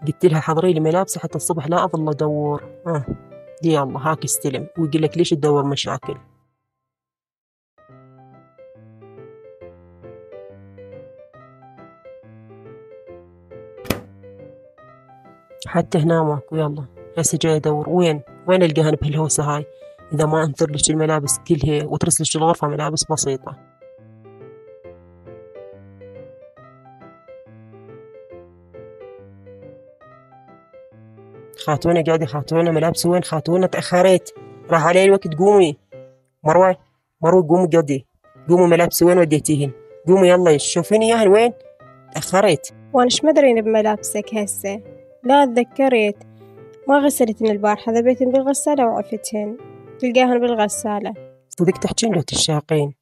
قلت لها حضري لي ملابسي حتى الصبح لا أظل أدور. دي يلا هاك استلم، ويقول لك ليش تدور مشاكل. حتى هنا ماكو. يلا هسه جاي ادور وين القاها بهالهوسه هاي، اذا ما انثر لك الملابس كلها وترسلك الغرفه ملابس بسيطه. خاتونه قاعده، خاتونه ملابس وين خاتونه؟ تاخرت، راح علي الوقت. قومي مروه، مروه قومي قدي، قومي ملابس وين وديتيهن؟ قومي يلا شوفيني اياهن وين، تاخرت. وانش مدرين بملابسك هسه؟ لا تذكرت ما غسلتن البارحة، ذبيتن بالغسالة وعفتهن، تلقاهن بالغسالة. صدق تحجين لو تشاقين.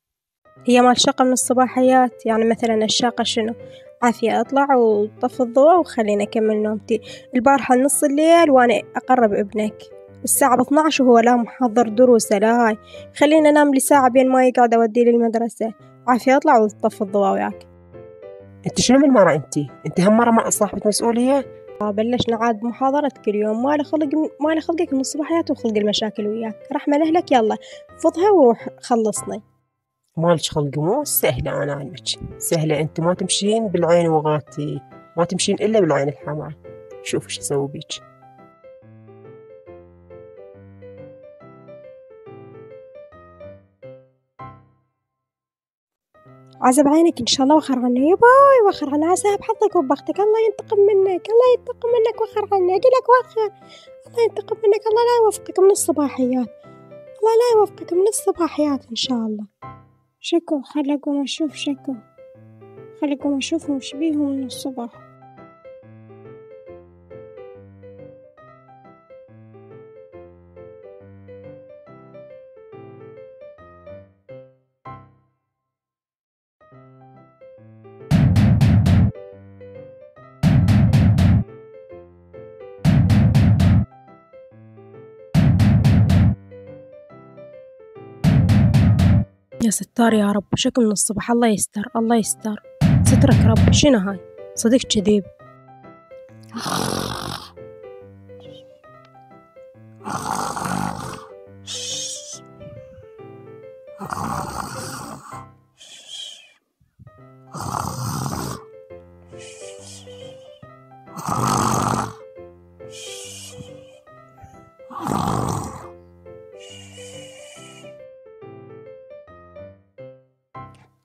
هي مال شقة من الصباحيات، يعني مثلا الشاقة شنو؟ عافية اطلع وطفي الضوء وخليني اكمل نومتي. البارحة نص الليل وانا اقرب ابنك الساعة 12 وهو لا محضر دروسه، لا هاي خلينا انام لي ساعة بين ما يقعد اوديه للمدرسة. عافية اطلع وطفي الضوء وياك. انت شنو من مرة؟ انت هم مرة ما صاحبة مسؤولية. بلشنا عاد محاضرة كل يوم، ما له خلقك من الصباحيات وخلق المشاكل وياك. رحمة لأهلك، يلا فضها وروح خلصني. مالك خلق مو سهلة، أنا أعلمك سهلة. أنت ما تمشين بالعين وغاتي، ما تمشين إلا بالعين الحمراء. شوف إيش أسوي بيك. عزب عينك إن شاء الله، وخر عني يا باي، وخر عني عساها بحظك وبختك. الله ينتقم منك، الله ينتقم منك، وخر عني أقولك وخر. الله ينتقم منك، الله لا يوفقك من الصباحيات، الله لا يوفقك من الصباحيات إن شاء الله. شكو خلقوا أشوف، شكو خلقوا أشوفهم وش بيهم من الصباح. يا ستار يا رب، شكو من الصبح. الله يستر، الله يستر، سترك رب. شنو هاي؟ صدق كذيب.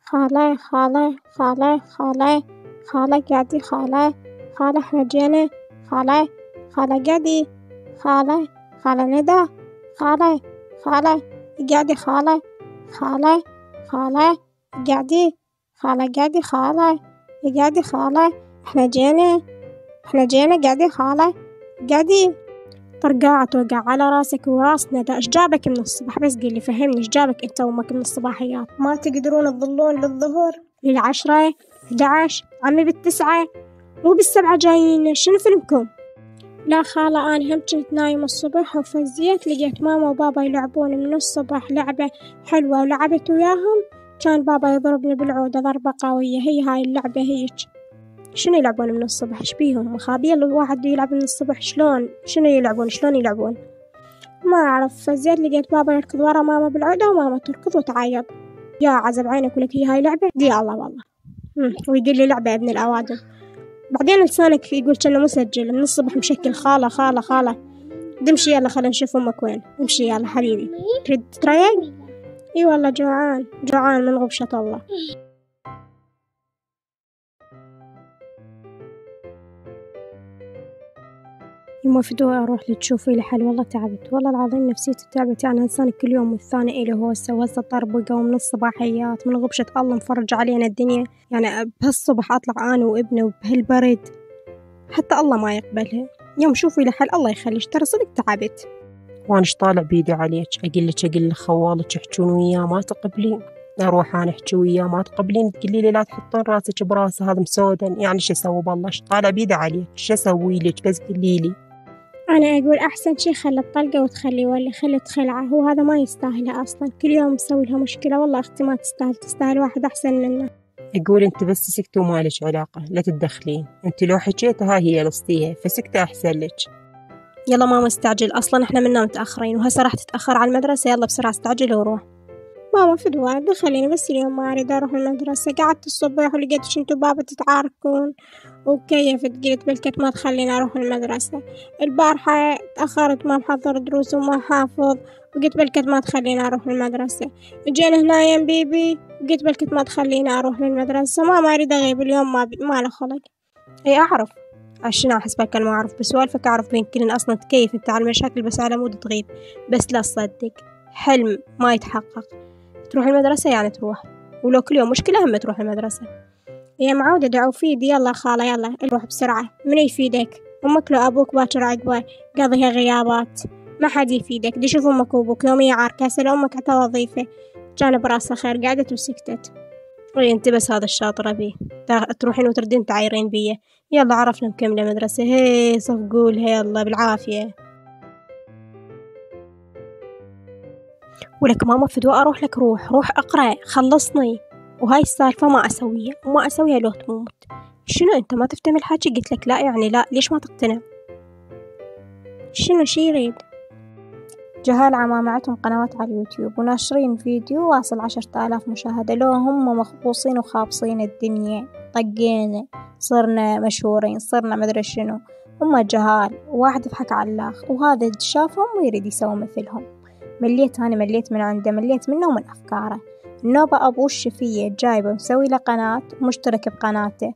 خالة خالة خالة خالة خالة قعدي، خالة خالة احنا جينا، خالة خالة قعدي، خالة خالة ندى، خالة خالة قعدي، خالة خالة خالة قعدي، خالة قعدي، خالة قعدي، خالة احنا جينا، احنا جينا قعدي، خالة قعدي. طرقاعة توقع على راسك وراس ندى. ايش جابك من الصبح؟ بس قولي فهمني، ايش جابك انت وامك من الصباحيات؟ ما تقدرون تظلون للظهر لل10 11 عمي بال9 مو بال7 جايين؟ شنو فيلمكم؟ لا خالة، أنا هم كنت نايمة الصبح وفزيت لقيت ماما وبابا يلعبون من الصبح لعبة حلوة ولعبت وياهم. كان بابا يضربني بالعودة ضربة قوية. هي هاي اللعبة هيك. شنو يلعبون من الصبح؟ ايش بيهم مخابيل الواحد يلعب من الصبح؟ شلون؟ شنو يلعبون؟ شلون يلعبون؟ ما أعرف. فزيت لقيت بابا يركض ورا ماما بالعودة وماما تركض وتعيط. يا عزب عينك ولك، هي هاي لعبة؟ دي الله والله. ويقول لي لعبة يا ابن الأوادم. بعدين لسانك يقول كأنه مسجل من الصبح مشكل. خالة خالة خالة دمشي يلا، خلينا نشوف أمك وين. امشي يلا حبيبي، تريد تريق؟ اي والله جوعان، جوعان من غبشة الله. يما فدوى أروح لتشوفي لي حل، والله تعبت، والله العظيم نفسيتي تعبت. يعني إنسان كل يوم والثاني إلي هوسة طرب وقوم من الصباحيات من غبشة الله مفرج علينا الدنيا. يعني بهالصبح أطلع أنا وابنه وبهالبرد، حتى الله ما يقبلها. يوم شوفي لي حل الله يخليش، ترى صدق تعبت. وانش طالع بيدي عليك، أقول لك خوالك يحجون وياه ما تقبلين، أروح أنا أحكي وياه ما تقبلين، تقولي لي لا تحطين راسك براسه هذا مسودا. يعني شو أسوي بالله؟ طالع بيدي عليك، شو أسوي لك؟ بس قولي لي. أنا أقول أحسن شي خلي الطلقة وتخلي، ولا خلي تخلعه، هو هذا ما يستاهلها أصلا. كل يوم مسوي لها مشكلة. والله أختي ما تستاهل، تستاهل واحد أحسن منه. أقول أنت بس سكتي وما لك علاقة، لا تتدخلين، أنت لو حكيت هاي هي لصتيها، فسكتي أحسن لك. يلا ماما استعجل، أصلا إحنا منا متأخرين وهسه راح تتأخر على المدرسة، يلا بسرعة استعجل وروح. ماما فدوى دخليني بس اليوم ما أريد أروح المدرسة، قعدت الصبح ولقيت انتو بابا تتعاركون وكيفت قلت بلكت ما تخليني أروح المدرسة. البارحة تأخرت ما محضر دروس وما حافظ وقلت بلكت ما تخليني أروح المدرسة. جينا هنا يم بيبي وقلت بلكت ما تخليني أروح للمدرسة. ما أريد أغيب اليوم، ما له خلق. أي أعرف عشان أحسبك أنا ما أعرف بسوالفك، أعرف يمكن أصلا تكيف أنت على المشاكل بس على مود تغيب. بس لا تصدق حلم ما يتحقق، تروح المدرسة يعني تروح، ولو كل يوم مشكلة هم تروح المدرسة. يا معودة دعوا فيدي، يلا خالة يلا نروح بسرعة. من يفيدك؟ أمك لو أبوك باكر عقبه قاضيها غيابات، ما حد يفيدك. دي شوف أمك وأبوك يومية عاركة، هسه أمك عطا وظيفة كان براسها خير قعدت وسكتت. انت بس هذا الشاطرة بيه تروحين وتردين تعايرين بيه. يلا عرفنا مكملة مدرسة، هي صفقولها يلا بالعافية. ولك ماما فدوى أروح لك، روح أقرأ خلصني، وهاي السالفة ما أسويها لو تموت. شنو أنت ما تفتهم الحكي؟ قلت لك لا يعني لا، ليش ما تقتنع؟ شنو شي يريد؟ جهال عمامة عندهم قنوات على اليوتيوب وناشرين فيديو واصل 10,000 مشاهدة، لو هم مخبوصين وخابصين الدنيا، طقينا صرنا مشهورين صرنا مدري شنو. هم جهال، واحد يضحك على الآخر، وهذا شافهم ويريد يسوي مثلهم. مليت من عنده، مليت منه ومن أفكاره. النوبة أبو الشفية جايبه مسوي له قناة ومشترك بقناته،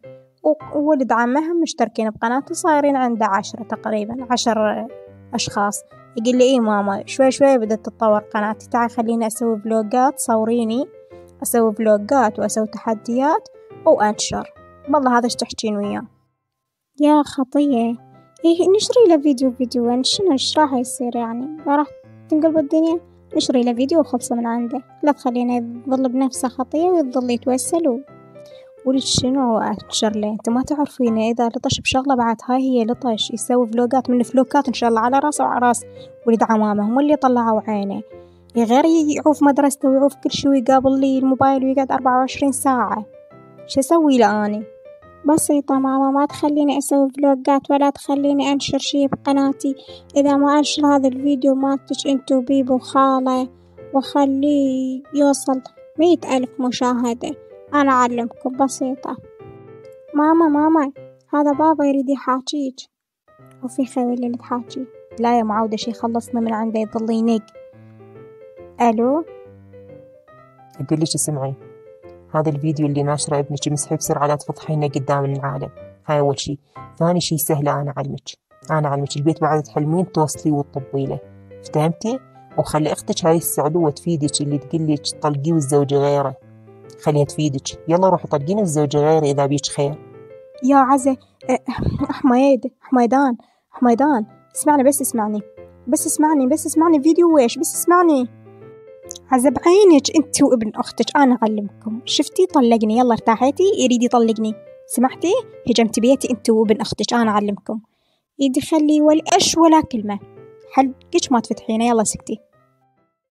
وولد عمهم مشتركين بقناته، صايرين عنده 10 تقريبا 10 أشخاص. يقول لي إيه ماما شوي بدأت تتطور قناتي، تعال خليني أسوي فلوقات، صوريني أسوي فلوقات وأسوي تحديات وأنشر. والله هذا ايش تحكين وياه يا خطية؟ إيه نشري له فيديو شنو ايش راح يصير يعني؟ راح تنقلب الدنيا؟ نشري له فيديو وخلص من عنده، لا تخلينه يظل بنفسه خطية ويظل يتوسل ولد شنو أنشر له؟ أنت ما تعرفينه، إذا لطش بشغلة بعد هاي هي لطش. يسوي فلوقات من فلوقات إن شاء الله على راسه وعلى راس ولد عمامه، هم اللي طلعوا عينه. غير يعوف مدرسته ويعوف كل شي ويقابل لي الموبايل ويقعد 24 ساعة. شو أسوي له أني؟ بسيطة ماما، ما تخليني أسوي فلوقات ولا تخليني أنشر شي بقناتي. إذا ما أنشر هذا الفيديو مالتش انتو بيبو خالة وخليه يوصل 100,000 مشاهدة، أنا أعلمكم بسيطة. ماما هذا بابا يريد يحاكيك. وفي خوي اللي تحاكي؟ لا يا معودة شي خلصنا من عنده يضل ينق. ألو أقول لك اسمعي، هذا الفيديو اللي ناشره ابنك مسحي بسرعة لا تفضحينه قدام العالم، هاي أول شي. ثاني شي سهلة، أنا أعلمك البيت بعد تحلمين توصلي وتطبي له، فهمتي؟ وخلي أختك هاي السعلوة تفيدك، اللي تقلك طلقي والزوج غيره خليها تفيدك. يلا روحي طلقين الزوج غيره إذا بيك خير. يا عزة حميدان اسمعني بس اسمعني فيديو ويش بس اسمعني. عزة بعينك انت وابن اختك انا اعلمكم. شفتي طلقني يلا ارتاحيتي، يريد يطلقني سمعتي؟ هجمت بيتي انت وابن اختك انا اعلمكم. يدي خلي ولا كلمة حلقك ما تفتحينه، يلا سكتي.